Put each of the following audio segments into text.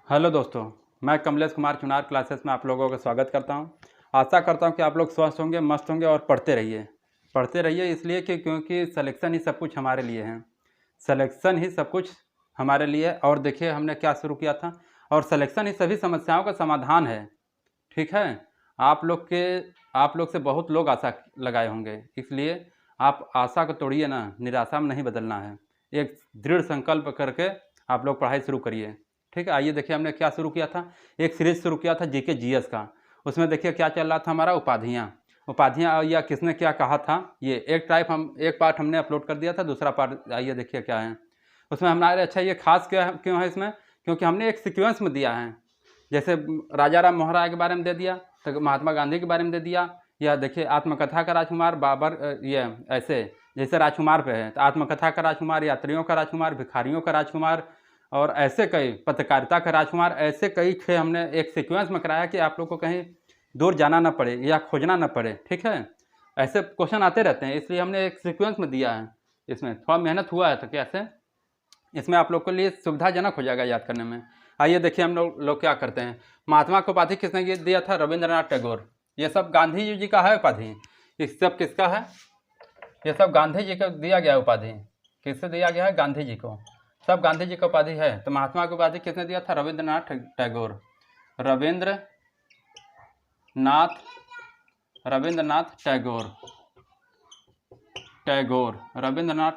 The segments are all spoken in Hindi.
हेलो दोस्तों, मैं कमलेश कुमार चुनार क्लासेस में आप लोगों का स्वागत करता हूं। आशा करता हूं कि आप लोग स्वस्थ होंगे, मस्त होंगे और पढ़ते रहिए इसलिए कि क्योंकि सिलेक्शन ही सब कुछ हमारे लिए है। सिलेक्शन ही सब कुछ हमारे लिए। और देखिए हमने क्या शुरू किया था, और सिलेक्शन ही सभी समस्याओं का समाधान है। ठीक है, आप लोग से बहुत लोग आशा लगाए होंगे, इसलिए आप आशा को तोड़िए ना, निराशा में नहीं बदलना है। एक दृढ़ संकल्प करके आप लोग पढ़ाई शुरू करिए। ठीक है, आइए देखिए हमने क्या शुरू किया था। एक सीरीज शुरू किया था जीके जीएस का। उसमें देखिए क्या चल रहा था हमारा, उपाधियाँ या किसने क्या कहा था। ये एक पार्ट हमने अपलोड कर दिया था, दूसरा पार्ट आइए देखिए क्या है उसमें हमारे। अच्छा, ये खास क्यों है इसमें, क्योंकि हमने एक सीक्वेंस में दिया है। जैसे राजा राम मोहन राय के बारे में दे दिया, तो महात्मा गांधी के बारे में दे दिया, या देखिए आत्मकथा का राजकुमार बाबर, ये ऐसे जैसे राजकुमार पे है तो आत्मकथा का राजकुमार, यात्रियों का राजकुमार, भिखारियों का राजकुमार, और ऐसे कई पत्रकारिता का राजकुमार, ऐसे कई थे हमने एक सीक्वेंस में कराया कि आप लोग को कहीं दूर जाना ना पड़े या खोजना ना पड़े। ठीक है, ऐसे क्वेश्चन आते रहते हैं, इसलिए हमने एक सीक्वेंस में दिया है। इसमें थोड़ा मेहनत हुआ है, तो कैसे इसमें आप लोग के लिए सुविधाजनक हो जाएगा याद करने में। आइए देखिए हम लोग क्या करते हैं। महात्मा को उपाधि किसने दिया था? रविंद्रनाथ टैगोर। ये सब गांधी जी का है उपाधि। ये सब किसका है? ये सब गांधी जी को दिया गया उपाधि। किससे दिया गया है? गांधी जी को। सब गांधी जी का उपाधि है। तो महात्मा को उपाधि किसने दिया था? रविंद्रनाथ टैगोर। रविंद्रनाथ रविंद्रनाथ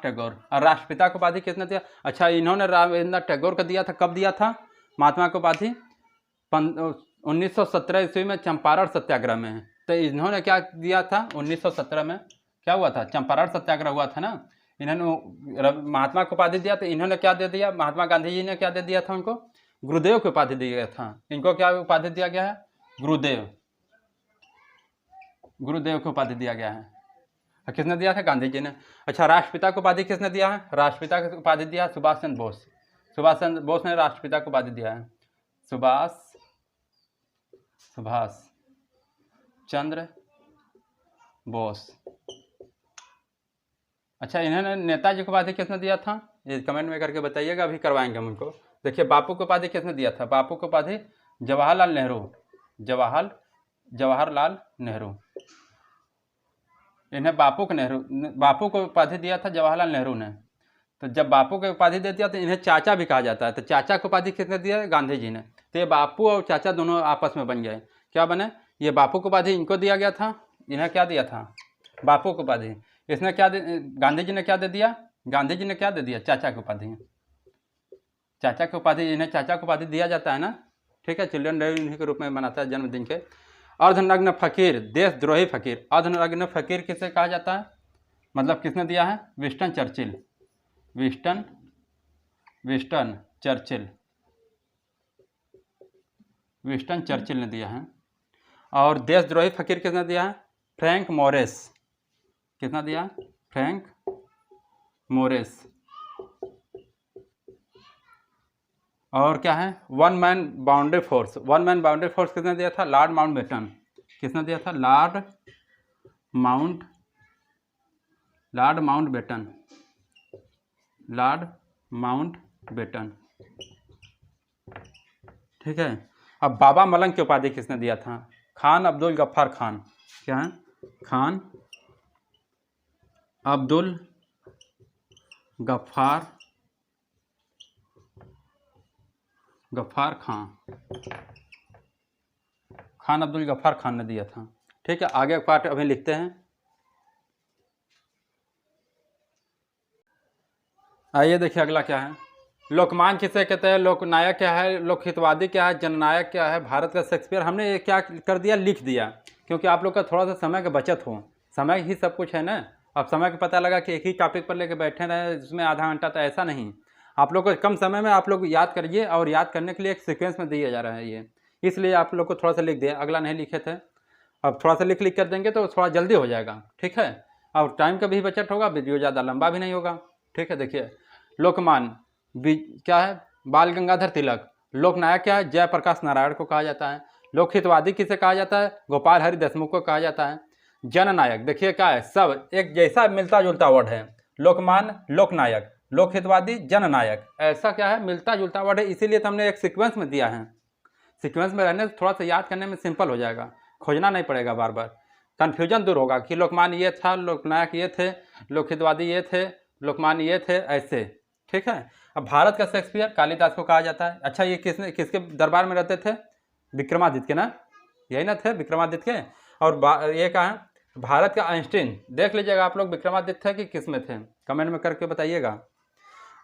टैगोर। और राष्ट्रपिता को उपाधि किसने दिया? अच्छा, इन्होंने रविंद्रनाथ टैगोर को दिया था। कब दिया था महात्मा को उपाधि? 1917 ईस्वी में चंपारण सत्याग्रह में। तो इन्होंने क्या दिया था? 1917 में क्या हुआ था? चंपारण सत्याग्रह हुआ था ना। इन्होंने महात्मा को उपाधि दिया, तो इन्होंने क्या दे दिया? महात्मा गांधी जी ने क्या दे दिया था उनको? गुरुदेव की उपाधि दिया गया था। इनको क्या उपाधि दिया गया है? गुरुदेव की उपाधि दिया गया है। किसने दिया था? गांधी जी ने। अच्छा, राष्ट्रपिता को उपाधि किसने दिया है? राष्ट्रपिता की उपाधि दिया है सुभाष चंद्र बोस ने राष्ट्रपिता को उपाधि दिया है। सुभाष चंद्र बोस। अच्छा, इन्होंने नेताजी को उपाधि किसने दिया था? ये कमेंट में करके बताइएगा, अभी करवाएंगे हम उनको। देखिए बापू को उपाधि किसने दिया था? बापू को उपाधि जवाहरलाल नेहरू। इन्हें बापू को उपाधि दिया था जवाहरलाल नेहरू ने। तो जब बापू को उपाधि दे दिया तो इन्हें चाचा भी कहा जाता है। तो चाचा को उपाधि किसने दिया? गांधी जी ने। तो ये बापू और चाचा दोनों आपस में बन गए। क्या बने? ये बापू को उपाधि इनको दिया गया था। इन्हें क्या दिया था? बापू को उपाधि। इसने क्या गांधी जी ने क्या दे दिया? गांधी जी ने क्या दे दिया? चाचा की उपाधि। चाचा की उपाधि, इन्हें चाचा को उपाधि दिया जाता है ना। ठीक है, चिल्ड्रन डे इन्हीं के रूप में मनाता है जन्मदिन के। अर्धनग्न फकीर, देशद्रोही फकीर। अर्धनग्न फकीर किसे कहा जाता है? मतलब किसने दिया है? विंस्टन चर्चिल ने दिया है। और देशद्रोही फकीर किसने दिया है? फ्रैंक मोरेस। किसने दिया? फ्रैंक मोरेस। और क्या है? वन मैन बाउंड्री फोर्स किसने दिया था? Lord Mountbatten. किसने दिया था? Lord Mountbatten. ठीक है। अब बाबा मलंग की उपाधि किसने दिया था? खान अब्दुल गफ्फार खान। क्या है? खान अब्दुल गफ्फार खान ने दिया था। ठीक है, आगे पार्ट अभी लिखते हैं। आइए देखिए अगला क्या है। लोकमान किसे कहते हैं? लोकनायक क्या है? लोकहितवादी क्या है? जननायक क्या है? भारत का शेक्सपियर। हमने ये क्या कर दिया? लिख दिया, क्योंकि आप लोग का थोड़ा सा समय का बचत हो। समय ही सब कुछ है ना। अब समय का पता लगा कि एक ही टॉपिक पर लेके बैठे रहे जिसमें आधा घंटा, तो ऐसा नहीं। आप लोग को कम समय में आप लोग याद करिए, और याद करने के लिए एक सीक्वेंस में दिया जा रहा है ये, इसलिए आप लोग को थोड़ा सा लिख दिया। अगला नहीं लिखे थे, अब थोड़ा सा लिख कर देंगे तो थोड़ा जल्दी हो जाएगा। ठीक है, और टाइम का भी बचत होगा, वीडियो ज़्यादा लंबा भी नहीं होगा। ठीक है, देखिए लोकमान क्या है? बाल गंगाधर तिलक। लोकनायक क्या है? जयप्रकाश नारायण को कहा जाता है। लोकहितवादी किसे कहा जाता है? गोपाल हरि देशमुख को कहा जाता है। जननायक देखिए क्या है? सब एक जैसा मिलता जुलता वर्ड है। लोकमान, लोकनायक। लोकहितवादी, जननायक। ऐसा क्या है, मिलता जुलता वर्ड है, इसीलिए तो हमने एक सीक्वेंस में दिया है। सीक्वेंस में रहने से थोड़ा सा याद करने में सिंपल हो जाएगा, खोजना नहीं पड़ेगा बार बार, कन्फ्यूजन दूर होगा कि लोकमान्य ये था, लोकनायक ये थे, लोकहितवादी ये थे, लोकमान्य ये थे, ऐसे। ठीक है। अब भारत का शेक्सपियर कालिदास को कहा जाता है। अच्छा, ये किसके दरबार में रहते थे? विक्रमादित्य के ना, यही ना थे विक्रमादित्य के। और ये कहा है भारत का आइंस्टीन, देख लीजिएगा आप लोग विक्रमादित्य थे कि किस में थे, कमेंट में करके बताइएगा।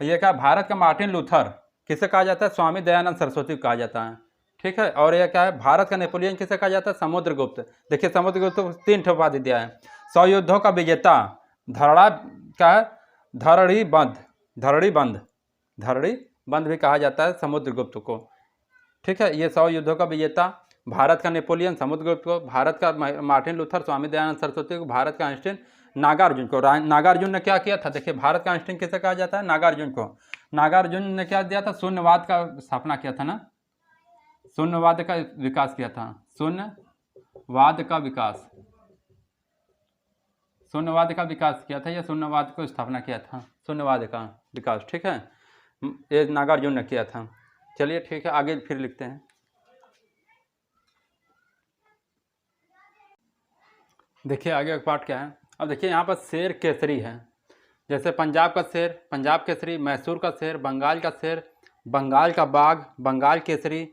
ये कहा भारत का मार्टिन लूथर किसे कहा जाता है? स्वामी दयानंद सरस्वती को कहा जाता है। ठीक है। और यह क्या है, भारत का नेपोलियन किसे कहा जाता है? समुद्रगुप्त। देखिए समुद्रगुप्त को 3 ठो उपाधि दिया है। 100 युद्धों का विजेता, धरड़ा क्या है, धरड़ीबंद भी कहा जाता है समुद्रगुप्त को। ठीक है। ये 100 युद्धों का विजेता, भारत का नेपोलियन समुद्रगुप्त को, भारत का मार्टिन लूथर स्वामी दयानंद सरस्वती को, भारत का आइंस्टीन नागार्जुन को। नागार्जुन ने क्या किया था? देखिए भारत का आइंस्टीन किसे कहा जाता है? नागार्जुन को। नागार्जुन ने क्या दिया था? शून्यवाद का स्थापना किया था ना, शून्यवाद का विकास किया था, शून्यवाद का विकास किया था, या शून्यवाद को स्थापना किया था? शून्यवाद का विकास। ठीक है, ये नागार्जुन ने किया था। चलिए ठीक है, आगे फिर लिखते हैं। देखिए आगे का पार्ट क्या है। अब देखिए यहाँ पर शेर केसरी है, जैसे पंजाब का शेर पंजाब केसरी, मैसूर का शेर बंगाल का शेर, बंगाल का बाघ बंगाल केसरी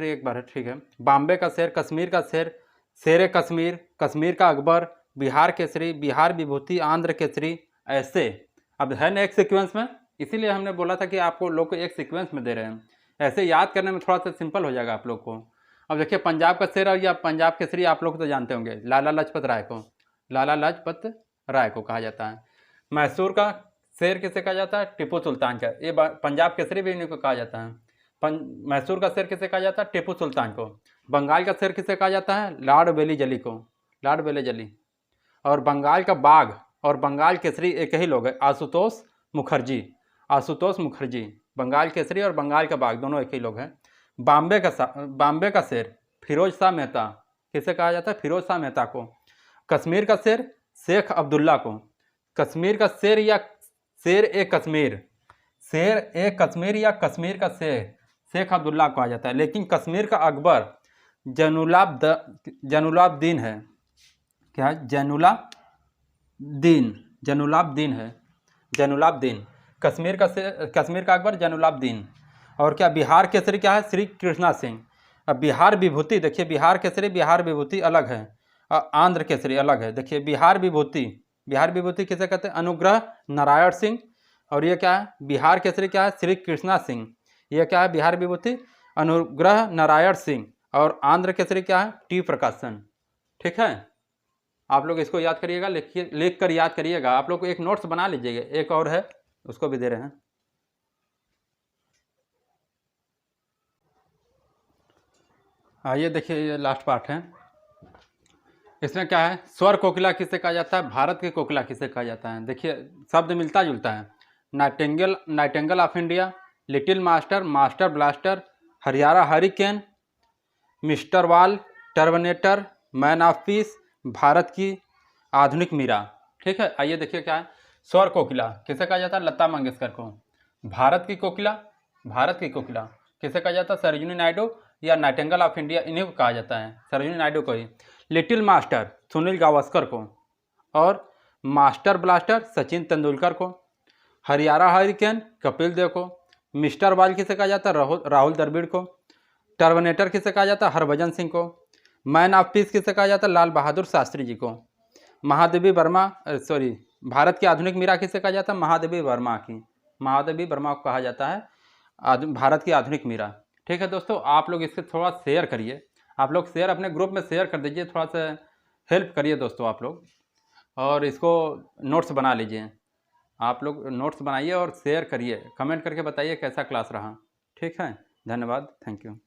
एक बार है। ठीक है। बॉम्बे का शेर कश्मीर का शेर, शेर कश्मीर, कश्मीर का अकबर, बिहार केसरी, बिहार विभूति, आंध्र केसरी, ऐसे। अब है ना एक सीक्वेंस में, इसीलिए हमने बोला था कि आपको लोग को एक सीक्वेंस में दे रहे हैं, ऐसे याद करने में थोड़ा सा सिंपल हो जाएगा आप लोग को। अब देखिए पंजाब का शेर या पंजाब केसरी आप लोग तो जानते होंगे, लाला लाजपत राय को कहा जाता है। मैसूर का शेर किसे कहा जाता है? टीपू सुल्तान का। ये पंजाब केसरी भी इन्हीं को कहा जाता है। मैसूर का शेर किसे कहा जाता है? टीपू सुल्तान को। बंगाल का शेर किसे कहा जाता है? लॉर्ड बेली जली। और बंगाल का बाघ और बंगाल केसरी एक ही लोग है, आशुतोष मुखर्जी। बंगाल केसरी और बंगाल का बाघ दोनों एक ही लोग हैं। बॉम्बे का शेर फिरोज शाह मेहता, किसे कहा जाता है? फिरोज शाह मेहता को। कश्मीर का शेर शेख अब्दुल्ला को। कश्मीर का शेर या शेर ए कश्मीर या कश्मीर का शेर शेख अब्दुल्ला कहा जाता है। लेकिन कश्मीर का अकबर जैनुलाब्दीन है। क्या है? जैनुलाब्दीन। कश्मीर का अकबर जैनुलाब्दीन। और क्या बिहार केसरी क्या है? श्री कृष्णा सिंह। अब बिहार विभूति, देखिए बिहार केसरी बिहार विभूति अलग है, आंध्र केसरी अलग है। देखिए बिहार विभूति किसे कहते हैं? अनुग्रह नारायण सिंह। और ये क्या है? बिहार केसरी क्या है? श्री कृष्णा सिंह। ये क्या है? बिहार विभूति अनुग्रह नारायण सिंह। और आंध्र केसरी क्या है? टी प्रकाशन। ठीक है, आप लोग इसको याद करिएगा, लिख कर याद करिएगा। आप लोग को एक नोट्स बना लीजिएगा, एक और है उसको भी दे रहे हैं। आइए देखिए ये लास्ट पार्ट है। इसमें क्या है? स्वर कोकिला किसे कहा जाता है? भारत की कोकिला किसे कहा जाता है? देखिए शब्द मिलता जुलता है। Nightingale of India, little master blaster, Haryana hurricane, mister wall, terminator, man of peace, Bharat की आधुनिक मीरा। ठीक है। आइए देखिए क्या है। स्वर कोकिला किसे कहा जाता है? लता मंगेशकर को। भारत की कोकिला किसे कहा जाता है? सरोजिनी नायडू या नाइटिंगेल ऑफ इंडिया, इन्हीं को कहा जाता है, सरोजिनी नायडू को ही। लिटिल मास्टर सुनील गावस्कर को। और मास्टर ब्लास्टर सचिन तेंदुलकर को। हरियाणा हरिकेन कपिल देव को। मिस्टर वाल किसे कहा जाता है? राहुल द्रविड़ को। टर्मिनेटर किसे कहा जाता है? हरभजन सिंह को। मैन ऑफ पीस किसे कहा जाता है? लाल बहादुर शास्त्री जी को। भारत की आधुनिक मीरा किसे कहा जाता है? महादेवी वर्मा को कहा जाता है भारत की आधुनिक मीरा। ठीक है दोस्तों, आप लोग इससे थोड़ा शेयर करिए, आप लोग शेयर अपने ग्रुप में शेयर कर दीजिए, थोड़ा सा हेल्प करिए दोस्तों आप लोग। और इसको नोट्स बना लीजिए, आप लोग नोट्स बनाइए और शेयर करिए, कमेंट करके बताइए कैसा क्लास रहा। ठीक है, धन्यवाद, थैंक यू।